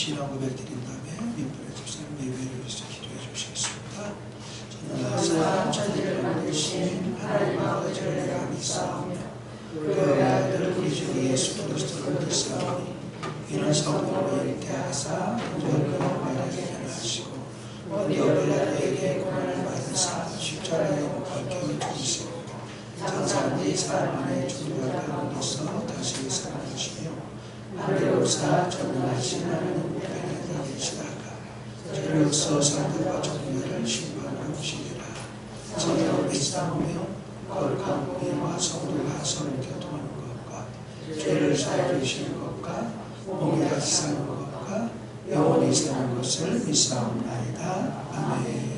신앙 고백 드린 다음에 민들의 집사님 예배를 위해서 기도해 주시겠습니다. 전능하사 천지를 만드신 하나님 아버지를 내가 믿사오며 그의 아들 우리 주 예수 그리스도를 믿사오니 이는 성령으로 잉태하사 본적으로 마리아에게 하시고 본디오 빌라도에게 고난을 받으사 십자가에 못 박혀 죽으시고 장사한 뒤 사흘 만에 죽은 가운데서 다시 살아나시며 하늘에 오사 전능하신 하나님 우편에 계시다가 저리로서 사람들과 정죄를 심판하시리라. 성령을 믿사오며 거룩한 부인과 성도가 서로 교통하는 것과 죄를 사해 주시는 것과 몸이 다시 사는 것과 영원히 사는 것을 믿사옵나이다. 아멘.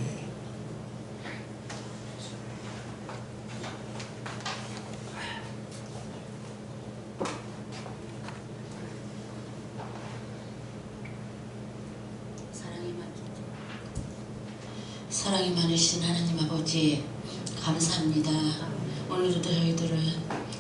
사랑이 많으신 하나님 아버지 감사합니다. 오늘도 저희들을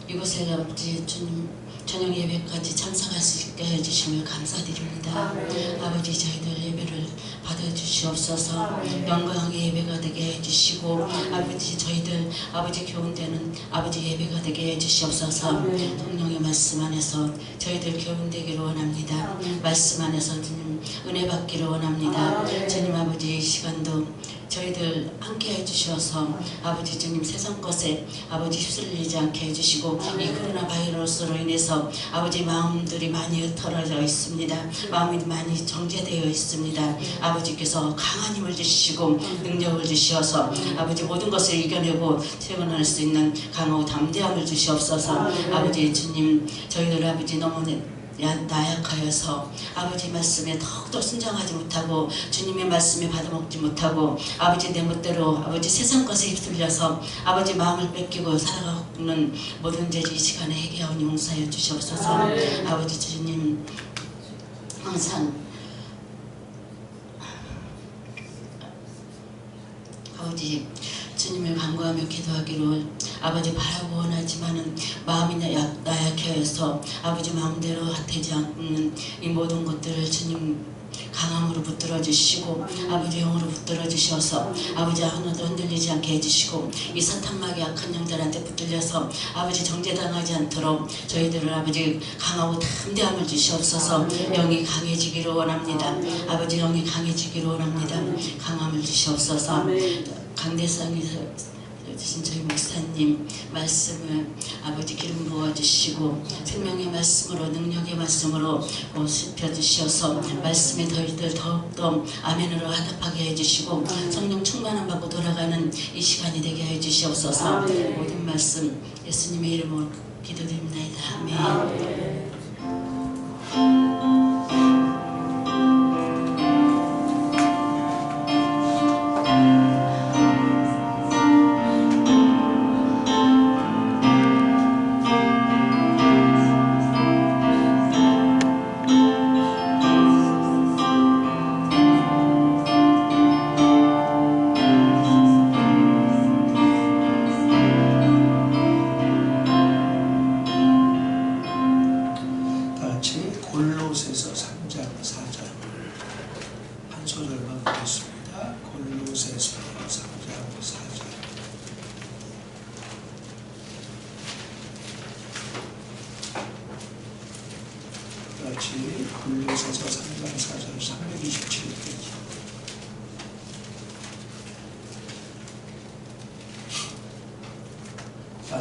이곳에 아버지 주님 저녁 예배까지 참석할 수 있게 해주심을 감사드립니다. 아버지 저희들 예배를 받아주시옵소서. 영광의 예배가 되게 해주시고 아버지 저희들 아버지 교훈되는 아버지 예배가 되게 해주시옵소서. 성령의 말씀 안에서 저희들 교훈되기를 원합니다. 말씀 안에서 주님 은혜 받기를 원합니다. 주님 아버지 이 시간도 저희들 함께 해주셔서 아버지 주님 세상 것에 아버지 휩쓸리지 않게 해주시고 이 코로나 바이러스로 인해서 아버지 마음들이 많이 흩어져 있습니다. 마음이 많이 정제되어 있습니다. 아버지께서 강한 힘을 주시고 능력을 주시어서 아버지 모든 것을 이겨내고 퇴근할 수 있는 강하고 담대함을 주시옵소서. 아버지 주님 저희들 아버지 너무 나약하여서 아버지 말씀에 더욱더 순종하지 못하고 주님의 말씀에 받아먹지 못하고 아버지 내 멋대로 아버지 세상 것에 휩쓸려서 아버지 마음을 뺏기고 살아가는 모든 죄를 이 시간에 회개하오니 용서하여 주시옵소서. 아버지 주님 항상 아버지 주님을 간구하며 기도하기를 아버지 바라고 원하지만은 마음이 나약해서 아버지 마음대로 되지 않는 이 모든 것들을 주님 강함으로 붙들어 주시고 아버지 영으로 붙들어 주셔서 아버지 하나도 흔들리지 않게 해주시고 이 사탄막이 악한 영들한테 붙들려서 아버지 정죄당하지 않도록 저희들을 아버지 강하고 담대함을 주시옵소서. 영이 강해지기를 원합니다. 아버지 영이 강해지기를 원합니다. 강함을 주시옵소서. 강대상에서 주신 저희 목사님 말씀을 아버지 기름 부어주시고 생명의 말씀으로 능력의 말씀으로 씹혀주셔서 말씀에 저희들 더욱더 아멘으로 화답하게 해주시고 성령 충만함 받고 돌아가는 이 시간이 되게 해주시옵소서. 모든 말씀 예수님의 이름으로 기도드립니다. 아멘. 골로새서 3장 4절 한 소절만 보겠습니다. 골로새서 3장 4절 같이 골로새서 3장 4절 327페이지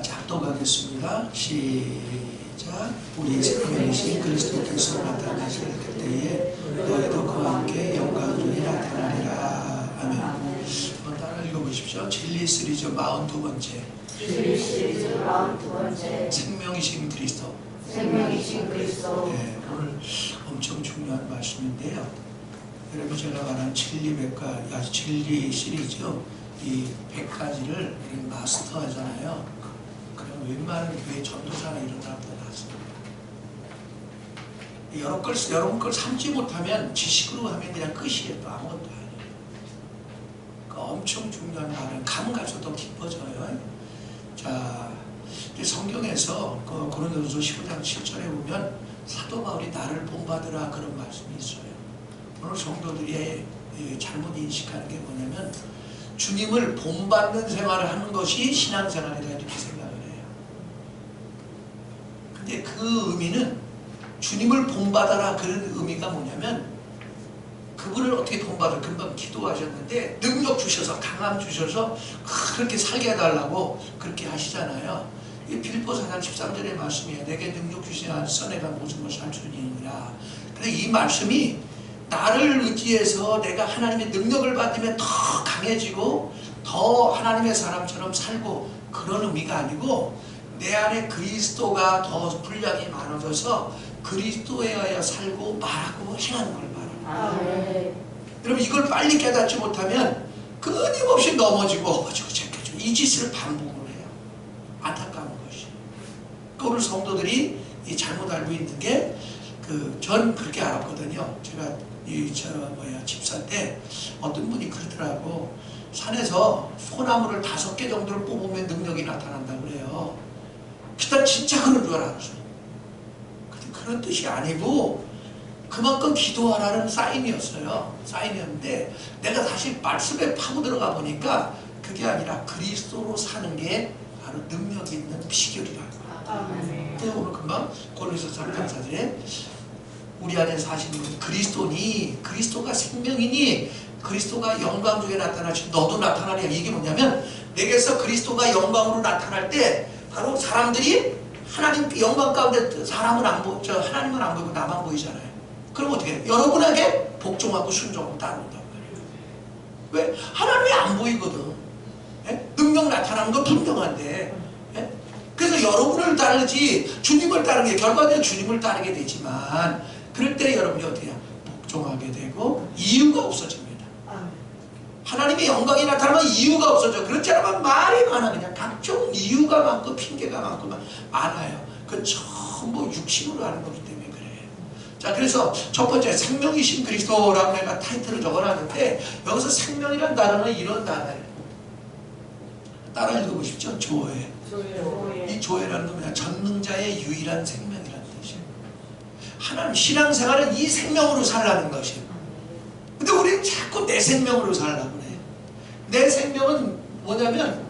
작독하겠습니다. 시작. 우리 생명이신 그리스도께서 나타나실 그때에 너희도 그와 함께 영광중에 나타나리라. 아멘. 따라 읽어보십시오. 진리 시리즈 42번째 생명이신 그리스도. 네, 오늘 엄청 중요한 말씀인데요. 여러분 제가 말한 진리 시리즈 이 100가지를 마스터하잖아요. 그럼 웬만한 교회 전도사나 이런 사람들 나왔습니다. 여러분 걸 삼지 못하면 지식으로 하면 그냥 끝이에요. 또 아무것도 아니에요. 그러니까 엄청 중요한 말은 감 갈수록 더 깊어져요. 자, 성경에서 고린도전서 15장 7절에 보면 사도 바울이 나를 본받으라 그런 말씀이 있어요. 오늘 성도들이 잘못 인식하는 게 뭐냐면 주님을 본받는 생활을 하는 것이 신앙생활이다 이렇게 생각을 해요. 근데 그 의미는 주님을 본받아라 그런 의미가 뭐냐면 그분을 어떻게 본받아? 금방 기도하셨는데 능력 주셔서 강함 주셔서 그렇게 살게 해달라고 그렇게 하시잖아요. 이 빌립보서 4장 13절의 말씀이에요. 내게 능력 주시나 써내가 모든 것을 할 수 있느니라. 근데 이 말씀이 나를 의지해서 내가 하나님의 능력을 받으면 더 강해지고 더 하나님의 사람처럼 살고 그런 의미가 아니고 내 안에 그리스도가 더 분량이 많아져서 그리스도에 의하여 살고 말하고 행하는 걸 말합니다. 여러분 이걸 빨리 깨닫지 못하면 끊임없이 넘어지고 제껴지고 이 짓을 반복을 해요. 안타까운 것이. 오늘 성도들이 잘못 알고 있는 게 전 그렇게 알았거든요. 제가 집사 때 어떤 분이 그러더라고. 산에서 소나무를 5개 정도를 뽑으면 능력이 나타난다고 그래요. 그때 진짜 그런 줄 알았어요. 근데 그런 뜻이 아니고 그만큼 기도하라는 사인이었어요. 사인이었는데 내가 사실 말씀에 파고 들어가 보니까 그게 아니라 그리스도로 사는 게 바로 능력이 있는 비결이라고. 그래서 오늘 금방 고린도서 3장 4절에 우리 안에 사시는 그리스도니 그리스도가 생명이니 그리스도가 영광 중에 나타나시 너도 나타나리라. 이게 뭐냐면 내게서 그리스도가 영광으로 나타날 때 바로 사람들이 하나님 영광 가운데 사람은 안 보죠. 하나님은 안 보이고 나만 보이잖아요. 그럼 어떻게 해요? 여러분에게 복종하고 순종하고 따른단 말이에요. 왜? 하나님이 안 보이거든. 예? 능력 나타나는 건 분명한데 예? 그래서 여러분을 따르지 주님을 따르는 게 결과적으로 주님을 따르게 되지만 그럴 때 여러분이 어떻게 해요? 복종하게 되고 이유가 없어집니다. 하나님의 영광이 나타나면 이유가 없어져. 그렇지 않으면 말이 많아. 그냥 각종 이유가 많고 핑계가 많고 많아요. 그건 전부 육신으로 하는 거기 때문에 그래요. 자, 그래서 첫 번째 생명이신 그리스도라고 내가 타이틀을 적어놨는데 여기서 생명이라는 단어는 이런 단어예요. 따라 읽어보십시오. 조회. 이 조회라는 건 그냥 전능자의 유일한 생명이라는 뜻이에요. 하나님 신앙생활은 이 생명으로 살라는 것이에요. 근데 우리는 자꾸 내 생명으로 살라고 그래. 내 생명은 뭐냐면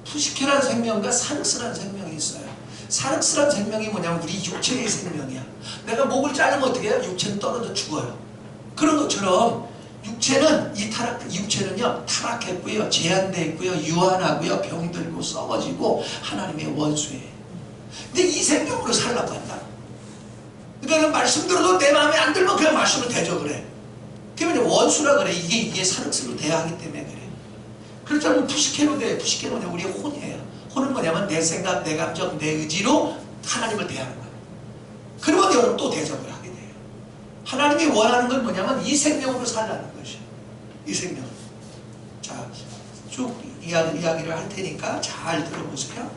푸시케란 생명과 사륵스란 생명이 있어요. 사륵스란 생명이 뭐냐면 우리 육체의 생명이야. 내가 목을 자르면 어떻게 해요? 육체는 떨어져 죽어요. 그런 것처럼 육체는요 타락했고요, 제한되어 있고요, 유한하고요, 병들고 썩어지고 하나님의 원수예요. 근데 이 생명으로 살라고 한다. 그러니까 말씀 들어도 내 마음에 안 들면 그냥 말씀을 대적을 해. 그러면 원수라 그래. 이게 사륵스로 대하기 때문에 그래. 그렇다면 푸시케로 돼. 푸시케로는 우리의 혼이에요. 혼은 뭐냐면 내 생각, 내 감정, 내 의지로 하나님을 대하는 거예요. 그러면 여러분 또 대적을 하게 돼요. 하나님이 원하는 건 뭐냐면 이 생명으로 살라는 것이에요. 이 생명. 자, 쭉 이야기를 할 테니까 잘 들어보세요.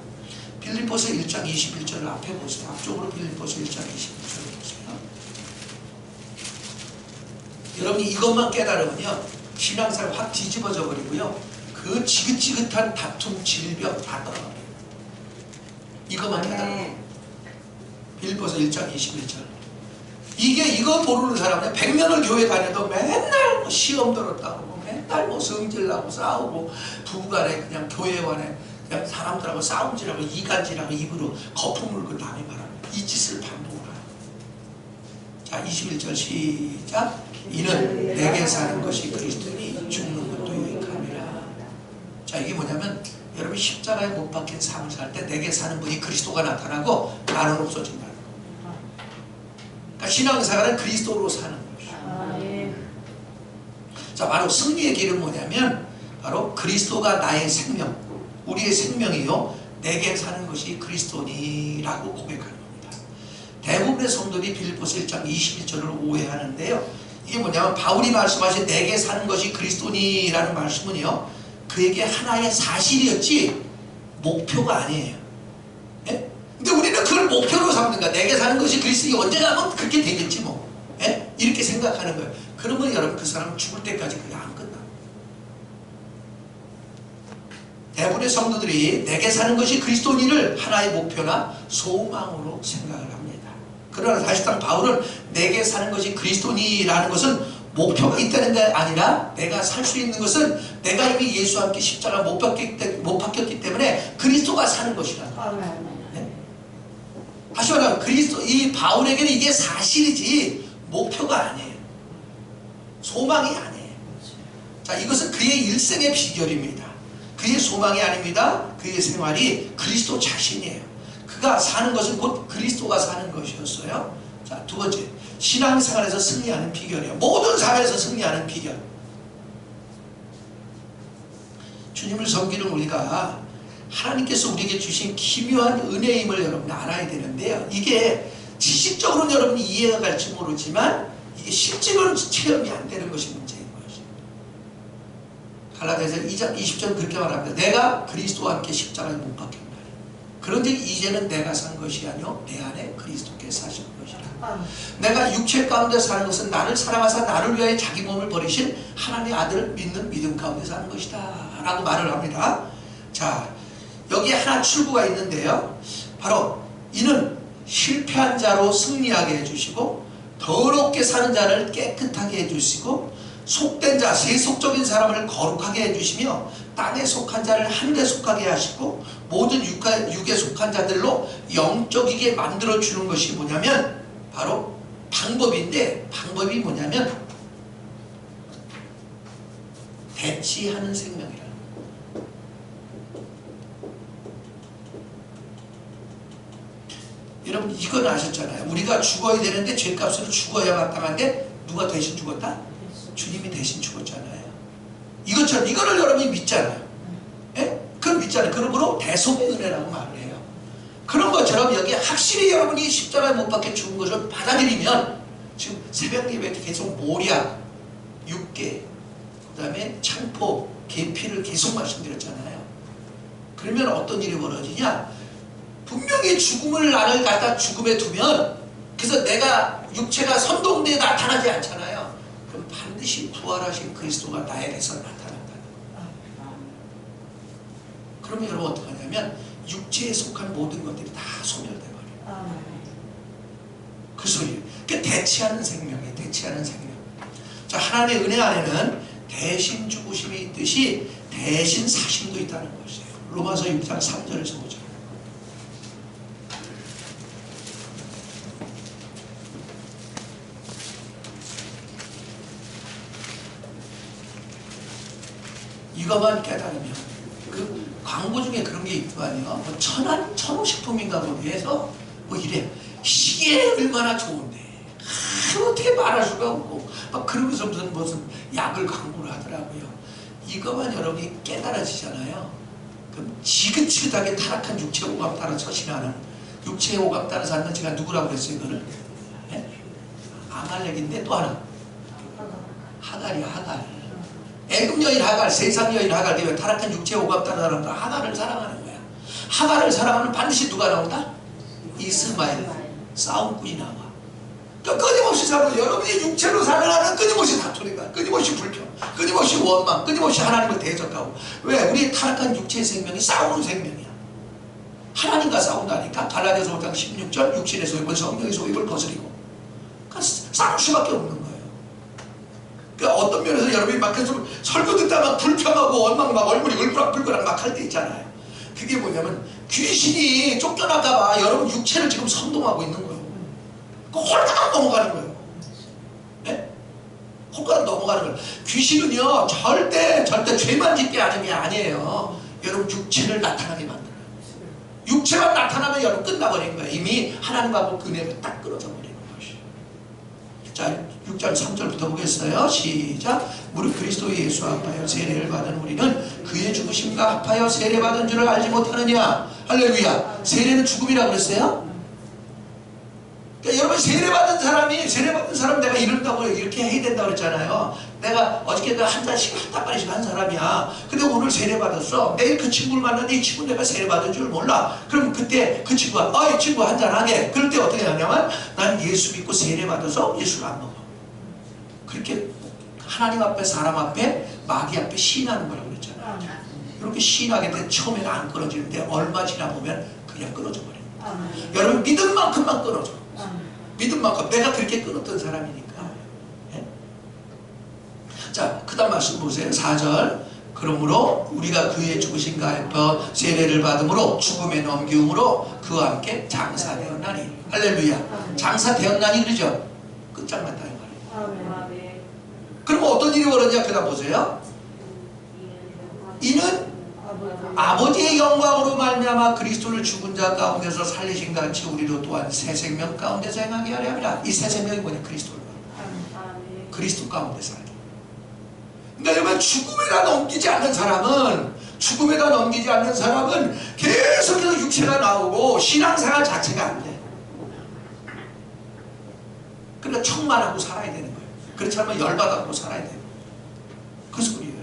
빌립보서 1장 21절을 앞에 보세요. 앞쪽으로 빌립보서 1장 21절을 보세요. 여러분이 이것만 깨달으면요 신앙생활 확 뒤집어져 버리고요 그 지긋지긋한 다툼, 질병 다 떠나버려요. 이것만 깨달으면 빌립보서 1장 21절 이거 모르는 사람은 100년을 교회 다녀도 맨날 뭐 시험 들었다고 맨날 뭐 성질나고 싸우고 부부간에 그냥 교회관에 그냥 사람들하고 싸움질하고 이간질하고 입으로 거품 물고 남이 말합니다. 이 짓을 반복하라. 자 21절 시작. 이는 내게 사는 것이 그리스도니 죽는 것도 유익함이라. 자 이게 뭐냐면 여러분 십자가에 못 박힌 삶을 살 때 내게 사는 분이 그리스도가 나타나고 나는 없어진다. 그러니까 신앙생활은 그리스도로 사는 것이죠. 자 바로 승리의 길은 뭐냐면 바로 그리스도가 나의 생명 우리의 생명이요 내게 사는 것이 그리스도니라고 고백하는 겁니다. 대부분의 성도들이 빌립보서 1장 21절을 오해하는데요 이게 뭐냐면 바울이 말씀하신 내게 사는 것이 그리스도니라는 말씀은요 그에게 하나의 사실이었지 목표가 아니에요. 예? 근데 우리는 그걸 목표로 삼는 거야. 내게 사는 것이 그리스도니 언제 가면 그렇게 되겠지 뭐. 예? 이렇게 생각하는 거예요. 그러면 여러분 그 사람은 죽을 때까지 그게 안 끝나. 대부분의 성도들이 내게 사는 것이 그리스도인을 하나의 목표나 소망으로 생각을 합니다. 그러나 사실상 바울은 내게 사는 것이 그리스도인이라는 것은 목표가 있다는 게 아니라 내가 살 수 있는 것은 내가 이미 예수와 함께 십자가 못 박혔기 때문에 그리스도가 사는 것이다. 네? 다시 말하면 이 바울에게는 이게 사실이지 목표가 아니에요. 소망이 아니에요. 자, 이것은 그의 일생의 비결입니다. 그의 소망이 아닙니다. 그의 생활이 그리스도 자신이에요. 그가 사는 것은 곧 그리스도가 사는 것이었어요. 자, 두 번째, 신앙생활에서 승리하는 비결이에요. 모든 사회에서 승리하는 비결. 주님을 섬기는 우리가 하나님께서 우리에게 주신 기묘한 은혜임을 여러분이 알아야 되는데요. 이게 지식적으로는 여러분이 이해가 갈지 모르지만 이게 실제로는 체험이 안 되는 것이 문제인 것이에요. 갈라디아서 2장 20절 그렇게 말합니다. 내가 그리스도와 함께 십자가에 못 박혔다. 그런데 이제는 내가 산 것이 아니요 내 안에 그리스도께서 사신 것이라. 내가 육체 가운데 사는 것은 나를 사랑하사 나를 위하여 자기 몸을 버리신 하나님의 아들을 믿는 믿음 가운데 사는 것이다 라고 말을 합니다. 자, 여기에 하나 출구가 있는데요. 바로 이는 실패한 자로 승리하게 해주시고 더럽게 사는 자를 깨끗하게 해주시고 속된 자, 세속적인 사람을 거룩하게 해주시며 땅에 속한 자를 하늘에 속하게 하시고 모든 육에 속한 자들로 영적이게 만들어주는 것이 뭐냐면 바로 방법인데, 방법이 뭐냐면 대치하는 생명이라는 거예요. 여러분 이건 아셨잖아요. 우리가 죽어야 되는데 죄값으로 죽어야 마땅한데 누가 대신 죽었다? 주님이 대신 죽었잖아요. 이것처럼 이거를 여러분이 믿잖아요. 예? 그걸 믿잖아요. 그러므로 대속의 은혜라고 말을 해요. 그런 것처럼 여기 확실히 여러분이 십자가에 못 박혀 죽은 것을 받아들이면 지금 새벽 예배 때 계속 모략, 육계, 그 다음에 창포, 계피를 계속 말씀드렸잖아요. 그러면 어떤 일이 벌어지냐? 분명히 죽음을 나를 갖다 죽음에 두면 그래서 내가 육체가 선동대에 나타나지 않잖아요. 그럼 반드시 부활하신 그리스도가 나에게서 나타난다. 그러면 여러분 어떻게 하냐면 육체에 속한 모든 것들이 다 소멸돼버려요. 그 소리. 그 대치하는 생명이에요. 대치하는 생명. 자, 하나님의 은혜 안에는 대신 죽으심이 있듯이 대신 사심도 있다는 것이에요. 로마서 6장 3절에서 보죠. 이것만 깨달으면 그 광고 중에 그런 게 있더만요. 뭐 천호식품인가 거기에서 뭐 이래 이게 얼마나 좋은데 어떻게 말할 수가 없고 막 그러면서 무슨 약을 광고를 하더라고요. 이것만 여러분이 깨달아지잖아요. 그럼 지긋지긋하게 타락한 육체 오감 따라 처신하는 육체 오감 따라서 하는 제가 누구라고 그랬어요 이거를? 네? 아말렉인데 또 하나 하갈이야 하갈. 애굽 여인 하갈, 세상 여인 하갈, 왜 타락한 육체 오감 따라 사람들 하갈을 사랑하는 거야. 하갈을 사랑하면 반드시 누가 나온다? 이스마엘, 싸움꾼이 나와. 그러니까 끊임없이 사는 여러분이 육체로 살아가는 끊임없이 다투니까, 끊임없이 불평, 끊임없이 원망, 끊임없이 하나님을 대적하고. 왜? 우리 타락한 육체의 생명이 싸우는 생명이야. 하나님과 싸운다니까. 갈라디아서 5장 16절 육신의 소욕을 성령의 소욕을 거스리고. 그러니까 싸울 수밖에 없는 거야. 그러니까 어떤 면에서 여러분이 막 계속 설교 듣다 막 불평하고 원망 막 얼굴이 울그락불그락 막 할 때 있잖아요. 그게 뭐냐면 귀신이 쫓겨날까봐 여러분 육체를 지금 선동하고 있는 거예요. 홀가닥 넘어가는 거예요. 네? 홀가닥 넘어가는 거예요. 귀신은요 절대 죄만 짓게 하는 게 아니에요. 여러분 육체를 나타나게 만들어요. 육체만 나타나면 여러분 끝나버린 거예요. 이미 하나님하고 은혜가 딱 끊어져 버리는 것이에요. 자, 6장 3절부터 보겠어요. 시작. 무릇 그리스도 예수와 합하여 세례를 받은 우리는 그의 죽으심과 합하여 세례받은 줄을 알지 못하느냐. 할렐루야. 세례는 죽음이라고 그랬어요. 그러니까 여러분 세례받은 사람 내가 이런다고 이렇게 해야 된다고 그랬잖아요. 내가 어저께 한 잔씩 한 닭발이씩 한 사람이야. 근데 오늘 세례받았어. 내일 그 친구를 만났는데 이 친구 내가 세례받은 줄 몰라. 그럼 그때 그 친구가 이 친구 한 잔 하게. 그럴 때 어떻게 하냐면 난 예수 믿고 세례받아서 예수를 안 먹어. 그렇게 하나님 앞에 사람 앞에 마귀 앞에 시인하는 거라고 그랬잖아요. 이렇게 시인하게 때 처음에는 안 끊어지는데 얼마 지나 보면 그냥 끊어져 버려요. 여러분 믿은 만큼만 끊어져. 믿은 만큼 내가 그렇게 끊었던 사람이니까. 예? 자, 그 다음 말씀 보세요. 4절. 그러므로 우리가 그의 죽으신 가에서 세례를 받음으로 죽음에 넘기움으로 그와 함께 장사되었나니. 할렐루야. 장사되었나니 그러죠. 끝장났다 이 말이에요. 그럼 어떤 일이 벌어졌냐. 그 다음 보세요. 이는 아버지의 영광으로 말미암아 그리스도를 죽은 자 가운데서 살리신 같이 우리도 또한 새 생명 가운데서 행하게 하려 함이라. 이 새 생명이 뭐냐. 그리스도를 그리스도 가운데 살기. 그러니까 여러분 죽음에다 넘기지 않는 사람은 계속해서 육체가 나오고 신앙생활 자체가 안 돼. 그러니까 척만하고 살아야 되는 거예요. 그렇지 않으면 열받아하고 살아야 돼요. 그 소리예요.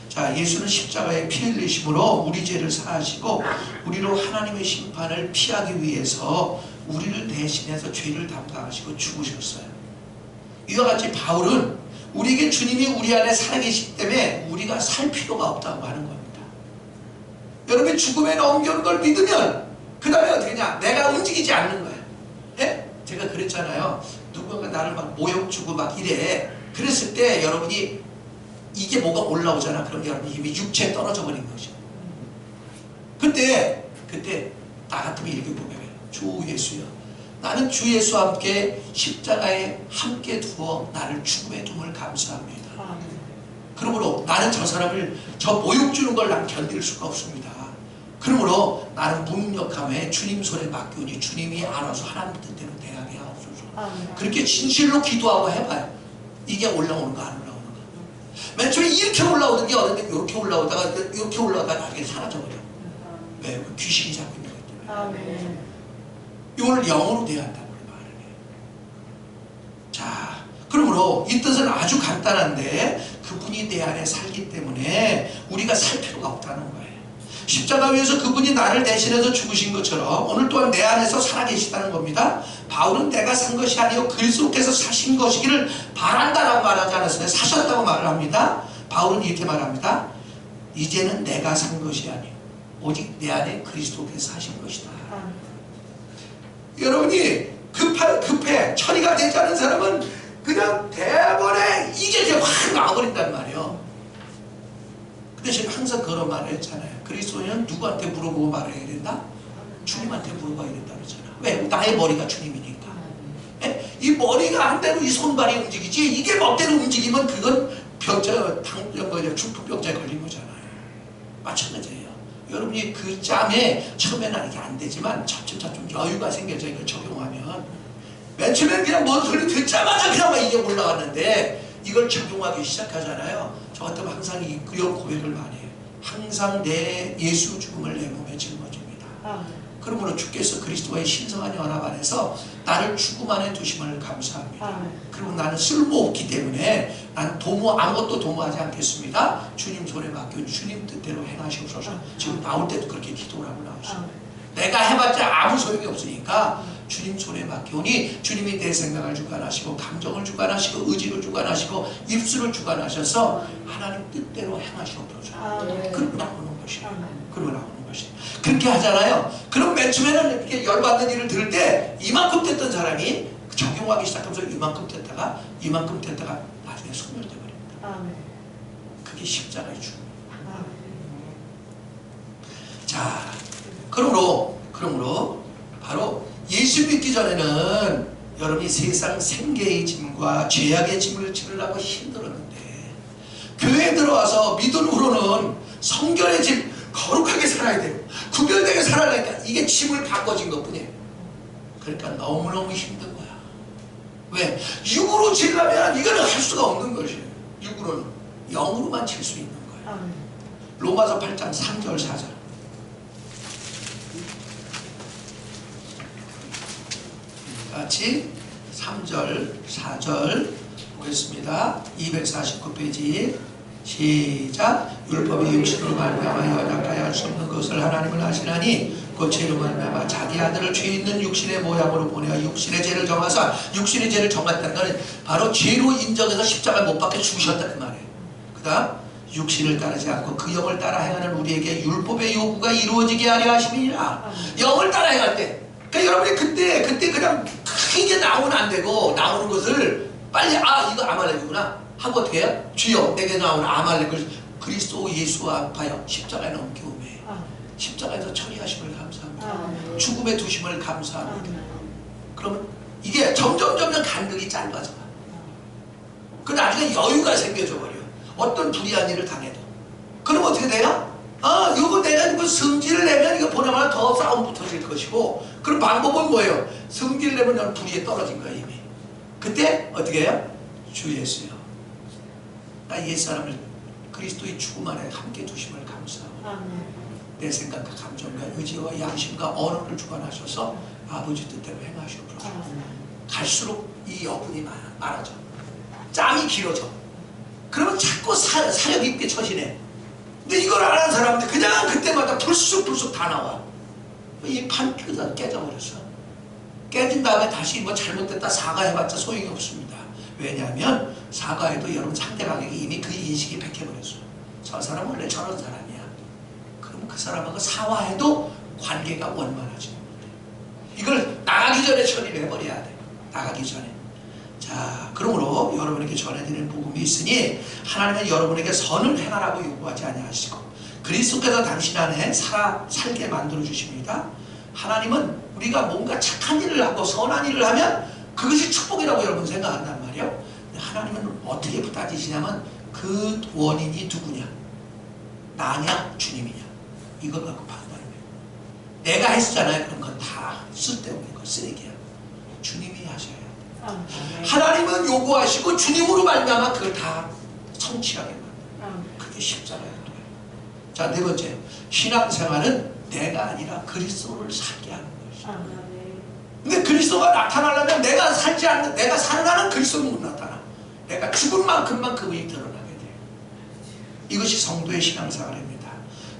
자, 예수는 십자가에 피 흘리심으로 우리 죄를 사하시고 우리로 하나님의 심판을 피하기 위해서 우리를 대신해서 죄를 담당하시고 죽으셨어요. 이와 같이 바울은 우리에게 주님이 우리 안에 살아계시기 때문에 우리가 살 필요가 없다고 하는 겁니다. 여러분이 죽음에 넘겨오는 걸 믿으면 그 다음에 어떻게 하냐. 내가 움직이지 않는 거예요. 예? 제가 그랬잖아요. 누군가 나를 막 모욕 주고 막 이래. 그랬을 때 여러분이 이게 뭐가 올라오잖아. 그럼 여러분이 이미 육체에 떨어져 버린 거죠. 그때 나 같으면 이렇게 고백해요. 주 예수여, 나는 주 예수와 함께 십자가에 함께 두어 나를 죽음에 둠을 감사합니다. 그러므로 나는 저 사람을 저 모욕 주는 걸 난 견딜 수가 없습니다. 그러므로 나는 무능력함에 주님 손에 맡기오니 주님이 알아서 하나님 뜻대로 대하게 하옵소서. 그렇게 진실로 기도하고 해봐요. 이게 올라오는 거 안 올라오는 거. 맨 처음에 이렇게 올라오던 게 어딘데 이렇게 올라오다가 나중에 사라져버려. 왜? 귀신이 잡고 있는 거기 때문에. 이걸 영으로 대해야 한다고 말을 해요. 자, 그러므로 이 뜻은 아주 간단한데 그분이 내 안에 살기 때문에 우리가 살 필요가 없다는 거예요. 십자가 위에서 그분이 나를 대신해서 죽으신 것처럼 오늘 또한 내 안에서 살아계시다는 겁니다. 바울은 내가 산 것이 아니요 그리스도께서 사신 것이기를 바란다라고 말하지 않았어요. 사셨다고 말을 합니다. 바울은 이렇게 말합니다. 이제는 내가 산 것이 아니요 오직 내 안에 그리스도께서 사신 것이다. 여러분이 급해 처리가 되지 않은 사람은 그냥 대번에 이게 이제 확 나와버린단 말이에요. 근데 제가 항상 그런 말을 했잖아요. 그리스도인은 누구한테 물어보고 말해야 된다? 주님한테 물어봐야 된다 그러잖아. 왜? 나의 머리가 주님이니까. 이 머리가 한 대로 이 손발이 움직이지 이게 멋대로 움직이면 그건 중풍병자에 걸린 거잖아요. 마찬가지예요. 여러분이 그 짬에 처음에는 이게 안 되지만 차츰 여유가 생겨져 이걸 적용하면 맨 처음에는 그냥 뭔 소리 듣자마자 그냥 막 이게 올라왔는데 이걸 적용하기 시작하잖아요. 저 같으면 항상 이런 고백을 많이 해요. 항상 내 예수 죽음을 내 몸에 짊어집니다. 그러므로 주께서 그리스도와의 신성한 연합 안에서 나를 죽음 안에 두심을 감사합니다. 그리고 나는 쓸모없기 때문에 난 아무것도 도모하지 않겠습니다. 주님 손에 맡겨 주님 뜻대로 행하시옵소서. 지금 나올 때도 그렇게 기도를 하고 나왔어요. 내가 해봤자 아무 소용이 없으니까 주님 손에 맡겨오니 주님이 내 생각을 주관하시고 감정을 주관하시고 의지를 주관하시고 입술을 주관하셔서 하나님 뜻대로 행하시옵소서. 그러고 나오는 것이에요. 그러고 나오는 것이에요. 그렇게 하잖아요. 그럼 맨 처음에는 이렇게 열받는 일을 들을 때 이만큼 됐던 사람이 적용하기 시작하면서 이만큼 됐다가 나중에 소멸돼 버립니다. 그게 십자가의 죽음. 자, 그러므로 바로 예수 믿기 전에는 여러분이 세상 생계의 짐과 죄악의 짐을 지으려고 힘들었는데 교회에 들어와서 믿은 후로는 성결의 짐, 거룩하게 살아야 되고 구별되게 살아야니까 이게 짐을 바꿔진 것뿐이에요. 그러니까 너무너무 힘든 거야. 왜? 육으로 지려면 이거는 할 수가 없는 것이에요. 육으로는 영으로만 칠 수 있는 거예요. 로마서 8장 3절 4절 같이 3절 4절 보겠습니다. 249페이지 시작. 율법의 육신으로 말미암아 연약하여 할 수 없는 것을 하나님은 아시나니 그 죄로 말미암아 자기 아들을 죄 있는 육신의 모양으로 보내어 육신의 죄를 정하사 육신의 죄를 정했다는 것은 바로 죄로 인정해서 십자가에 못 박혀 죽으셨다 그 말이에요. 그 다음 육신을 따르지 않고 그 영을 따라 행하는 우리에게 율법의 요구가 이루어지게 하려 하심이니라. 영을 따라 행할 때, 그러니까 여러분이 그때 그냥 크게 나오면 안 되고, 나오는 것을 빨리 이거 아말렉이구나 하고 어떻게 해요? 주여 내게 나오는 아말렉을 그리스도 예수와 합하여 십자가에 넘기오매 십자가에서 처리하심을 감사합니다. 죽음에 두심을 감사합니다. 그러면 이게 점점 간격이 짧아져. 그 나중에 여유가 생겨져 버려. 어떤 불의한 일을 당해도. 그럼 어떻게 돼요? 이거 내가 이거 성질을 내면 이거 보나마나 더 싸움 붙어질 것이고, 그럼 방법은 뭐예요? 성질을 내면 넌 불의에 떨어진 거야 이미. 그때 어떻게 해요? 주 예수요, 나 옛사람을 그리스도의 죽음 안에 함께 두심을 감사하고 내 생각과 감정과 의지와 양심과 언어를 주관하셔서 아버지 뜻대로 행하시옵소서. 갈수록 이 여분이 많아져. 짬이 길어져. 그러면 자꾸 사력 있게 처지네. 근데 이걸 안 하는 사람들 그냥 그때마다 불쑥 다 나와. 이 판 깨져버렸어. 깨진 다음에 다시 뭐 잘못됐다 사과해봤자 소용이 없습니다. 왜냐하면 사과해도 여러분 상대방에게 이미 그 인식이 백해버렸어요. 저 사람은 원래 저런 사람이야. 그럼 그 사람하고 사과해도 관계가 원만하지. 이걸 나가기 전에 처리를 해버려야 돼. 나가기 전에. 자, 그러므로 여러분에게 전해드리는 복음이 있으니 하나님은 여러분에게 선을 행하라고 요구하지 아니하시고 그리스도께서 당신 안에 살게 만들어 주십니다. 하나님은 우리가 뭔가 착한 일을 하고 선한 일을 하면 그것이 축복이라고 여러분 생각한단 말이에요. 하나님은 어떻게 따지시냐면 그 원인이 누구냐? 나냐? 주님이냐? 이걸 갖고 판단해요. 내가 했잖아요. 그런 건 다 쓸데없는 거, 쓰레기야. 주님이 하셔야 돼요. 하나님은 요구하시고 주님으로 말미암아 그걸 다 성취하게 만들어요. 그게 십자가예요. 자, 네 번째, 신앙생활은 내가 아니라 그리스도를 살게 하는 것이죠. 근데 그리스도가 나타나려면 내가 사는 한은 그리스도는 못 나타나. 내가 죽은 만큼만 그분이 드러나게 돼요. 이것이 성도의 신앙생활입니다.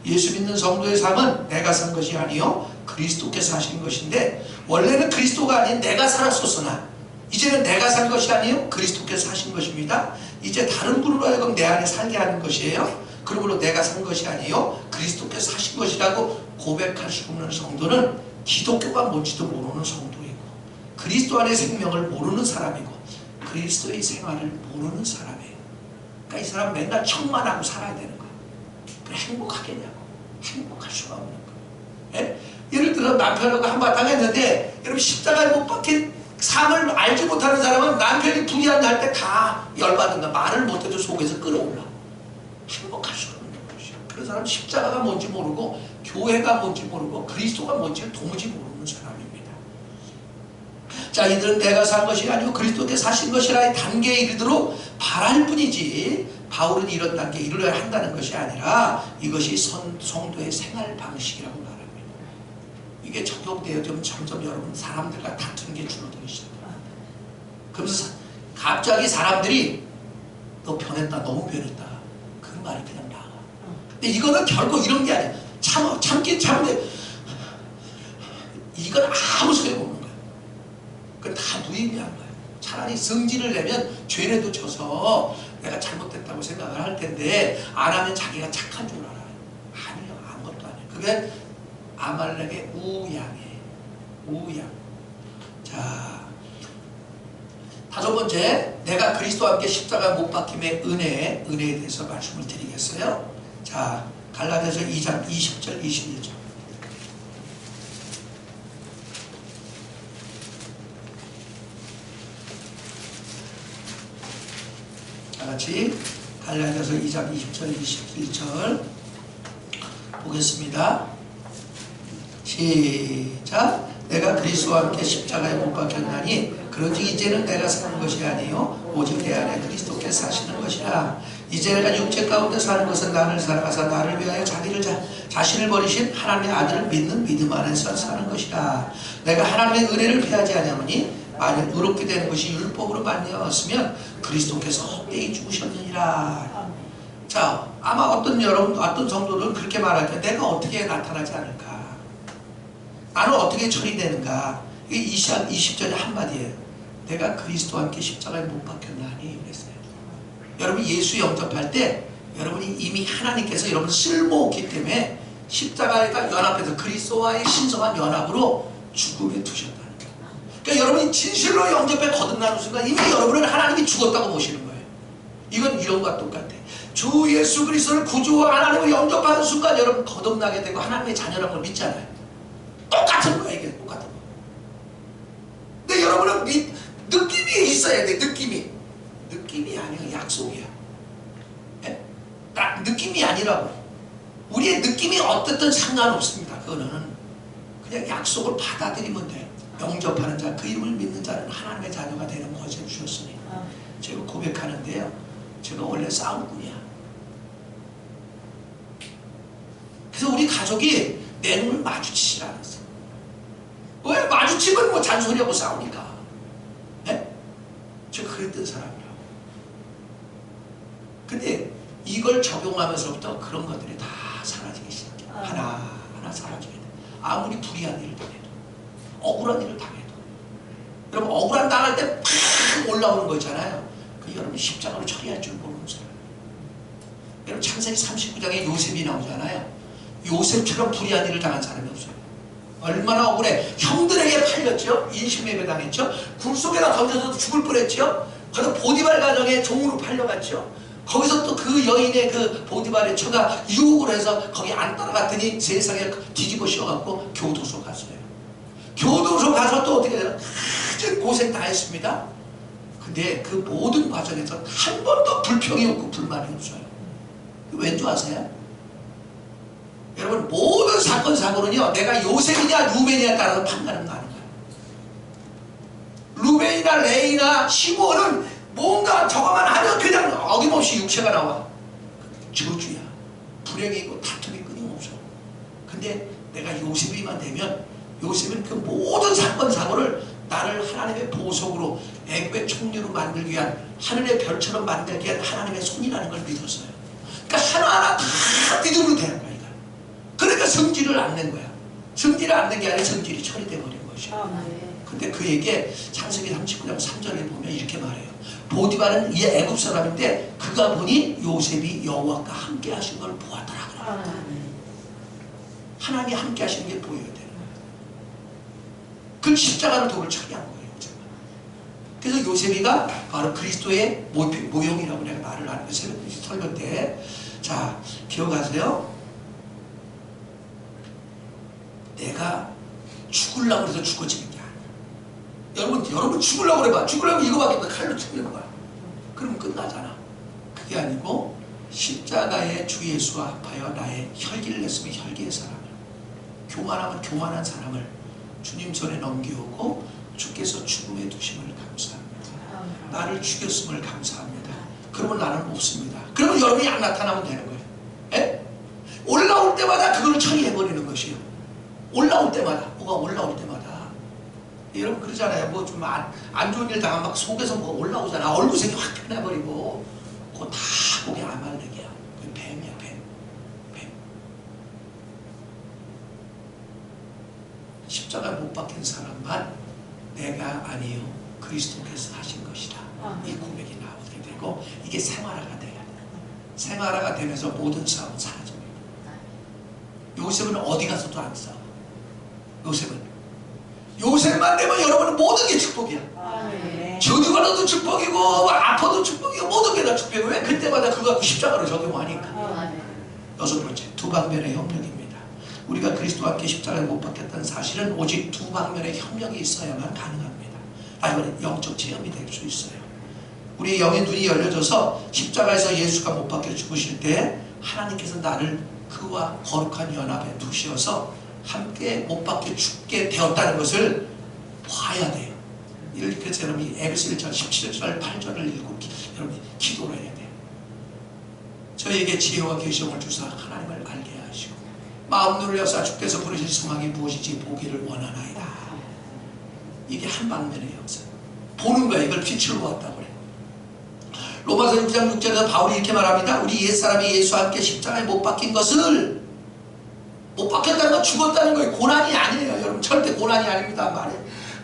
예수 믿는 성도의 삶은 내가 산 것이 아니요 그리스도께서 하신 것인데, 원래는 그리스도가 아닌 내가 살았었으나 이제는 내가 산 것이 아니요 그리스도께서 하신 것입니다. 이제 다른 분으로 하여금 내 안에 살게 하는 것이에요. 그러므로 내가 산 것이 아니요 그리스도께서 하신 것이라고 고백할 수 없는 성도는 기독교가 뭔지도 모르는 성도이고, 그리스도 안의 생명을 모르는 사람이고, 그리스도의 생활을 모르는 사람이에요. 그러니까 이 사람 맨날 척만 하고 살아야 되는 거예요. 그래 행복하겠냐고. 행복할 수가 없는 거예요. 예? 예를 들어 남편하고 한바탕 했는데, 여러분 십자가에 못 박힌 삶을 알지 못하는 사람은 남편이 불의한 날 때 다 열받는다. 말을 못해도 속에서 끌어올라. 행복할 수가 없는 것이죠. 그런 사람은 십자가가 뭔지 모르고 교회가 뭔지 모르고 그리스도가 뭔지 도무지 모르는 사람입니다. 자, 이들은 내가 산 것이 아니고 그리스도께서 사신 것이라 단계에 이르도록 바랄 뿐이지, 바울은 이런 단계에 이르러야 한다는 것이 아니라 이것이 성도의 생활 방식이라고 말합니다. 이게 적용되어 점점 여러분 사람들과 다투는 게 줄어들기 시작합니다. 그러면서 갑자기 사람들이 너 변했다, 너무 변했다, 그 말이 그냥 나가. 근데 이거는 결코 이런 게 아니야. 참긴 참는데 이건 아무 소용없는 거야. 그건 다 무의미한 거야. 차라리 성질을 내면 죄라도 져서 내가 잘못됐다고 생각을 할 텐데, 안 하면 자기가 착한 줄 알아요. 아니요, 아무것도 아니에요. 그게 아말렉의 우양이에요. 우양. 자, 다섯 번째, 내가 그리스도와 함께 십자가 못 박힘의 은혜에 대해서 말씀을 드리겠어요. 자, 갈라디아서 2장 20절 21절. 같이 갈라디아서 2장 20절 21절 보겠습니다. 시작. 내가 그리스도와 함께 십자가에 못 박혔나니 그런즉 이제는 내가 사는 것이 아니요 오직 내 안에 그리스도께서 사시는 것이라. 이제 내가 육체 가운데 사는 것은 나를 살아가사 나를 위하여 자신을 버리신 하나님의 아들을 믿는 믿음 안에서 사는 것이라. 내가 하나님의 은혜를 피하지 아니하노니 만약 의롭게 되는 것이 율법으로 말미암았으면 그리스도께서 헛되이 죽으셨느니라. 자, 아마 어떤 성도들은 그렇게 말할 때 내가 어떻게 나타나지 않을까, 나는 어떻게 처리되는가. 이게 20절의 한마디예요. 내가 그리스도와 함께 십자가에 못 박혔나니 그랬어요. 여러분 예수 영접할 때 여러분이 이미 하나님께서 여러분 쓸모없기 때문에 십자가가 연합해서 그리스도와의 신성한 연합으로 죽음에 두셨다는 거예요. 그러니까 여러분이 진실로 영접에 거듭나는 순간 이미 여러분은 하나님이 죽었다고 보시는 거예요. 이건 이런 것과 똑같아. 주 예수 그리스도를 구주와 하나님을 영접하는 순간 여러분 거듭나게 되고 하나님의 자녀라는 걸 믿잖아요. 똑같은 거야. 이게 똑같은 거. 근데 여러분은 느낌이 있어야 돼. 느낌이 아니라 약속이야. 네? 느낌이 아니라고. 우리의 느낌이 어떻든 상관없습니다. 그거는 그냥 약속을 받아들이면 돼요. 영접하는 자, 그 이름을 믿는 자는 하나님의 자녀가 되는 것을 주셨으니. 제가 고백하는데요, 제가 원래 싸움꾼이야. 그래서 우리 가족이 내 눈을 마주치질 않았어요. 왜? 마주치면 뭐 잔소리하고 싸우니까. 네? 제가 그랬던 사람이라고. 근데 이걸 적용하면서부터 그런 것들이 다 사라지기 시작해요. 하나하나 사라지게 돼요. 아무리 불의한 일을 당해도, 억울한 일을 당해도. 여러분, 억울한 당할 때 팍 올라오는 거 있잖아요. 그 여러분 십자가로 처리할 줄 모르는 사람. 여러분, 창세기 39장에 요셉이 나오잖아요. 요셉처럼 불의한 일을 당한 사람이 없어요. 얼마나 억울해. 형들에게 팔렸죠. 인신매매 당했죠. 굴 속에다 던져서 죽을 뻔했죠. 그래서 보디발 가정에 종으로 팔려갔죠. 거기서 또 그 여인의 그 보디발의 처가 유혹을 해서 거기 안 따라갔더니 세상에 뒤집어 씌워갖고 교도소 갔어요. 교도소 가서 또 어떻게 해요? 아주 고생 다 했습니다. 근데 그 모든 과정에서 한 번도 불평이 없고 불만이 없어요. 왠 줄 아세요? 여러분, 모든 사건 사고는요, 내가 요셉이냐 루벤이냐에 따라서 판단은 나는 거예요. 루벤이나 레이나 시므온은 뭔가 저거만 하면 그냥 어김없이 육체가 나와. 저주야. 불행이고 다툼이 끊임없어. 근데 내가 요셉이만 되면 요셉은 그 모든 사건 사고를 나를 하나님의 보석으로 애굽의 총리로 만들기 위한, 하늘의 별처럼 만들기 위한 하나님의 손이라는 걸 믿었어요. 그러니까 하나하나 다 믿음으로 되는 거야. 그러니까 성질을 안 낸 거야. 성질을 안 낸 게 아니라 성질이 처리돼 버린 것이야. 근데 그에게 창세기 39장 3절에 보면 이렇게 말해요. 보디발은 이 애굽 사람인데 그가 보니 요셉이 여호와과 함께 하신 걸 보았더라. 하나님이 함께 하시는 게 보여야 되는 거야. 그걸 십자가로 돌을 처리한 거예요. 그래서 요셉이가 바로 그리스도의 모형이라고 내가 말을 하는 거예요. 설교 때. 자, 기억하세요? 내가 죽으려고 해서 죽어지는 게 아니야. 여러분 죽으려고 그래봐. 죽으려면 이거밖에 없다. 칼로 죽이는 거야. 그러면 끝나잖아. 그게 아니고 십자가에 주 예수와 합하여 나의 혈기를 냈으면 혈기의 사람을, 교만하면 교만한 사람을 주님 손에 넘겨오고 주께서 죽음에 두심을 감사합니다. 나를 죽였음을 감사합니다. 그러면 나는 없습니다. 그러면 여러분이 안 나타나면 되는 거예요. 에? 올라올 때마다 그걸 처리해버리는 것이에요. 올라올 때마다, 뭐가 올라올 때마다. 여러분 그러잖아요. 뭐 좀 안 좋은 일 당하면 막 속에서 뭐 올라오잖아. 얼굴색이 확 변해버리고. 그거 다 목에 아말렉이야. 그 뱀이야, 뱀. 십자가 못 박힌 사람만 내가 아니요 그리스도께서 하신 것이다. 이 고백이 나오게 되고 이게 생활화가 돼야 돼. 생활화가 되면서 모든 싸움은 사라집니다. 요셉은 어디 가서도 안 싸워. 요셉만 되면 여러분은 모든 게 축복이야. 저주 받아도 축복이고 아파도 축복이고 모든 게 다 축복이고. 왜? 그때마다 그거 갖고 십자가로 적용하니까. 여섯 번째, 두 방면의 협력입니다. 우리가 그리스도와 함께 십자가를 못 박혔다는 사실은 오직 두 방면의 협력이 있어야만 가능합니다. 이번에 영적 체험이 될 수 있어요. 우리의 영의 눈이 열려져서 십자가에서 예수가 못 박혀 죽으실 때 하나님께서 나를 그와 거룩한 연합에 두셔서 함께 못 박혀 죽게 되었다는 것을 봐야 돼요. 그래서 여러분이 에베소 1장 17절 8절을 읽고 여러분이 기도를 해야 돼요. 저에게 지혜와 계시음을 주사 하나님을 알게 하시고 마음 눈을 여사 주께서 부르신 소망이 무엇인지 보기를 원하나이다. 이게 한 방면의 역사. 보는 거야. 이걸 빛으로 보았다고 그래. 로마서 6장 6절에서 바울이 이렇게 말합니다. 우리 옛사람이 예수와 함께 십자가에 못 박힌 것을, 못 박혔다는 건 죽었다는 거예요. 고난이 아니에요. 여러분 절대 고난이 아닙니다. 말해.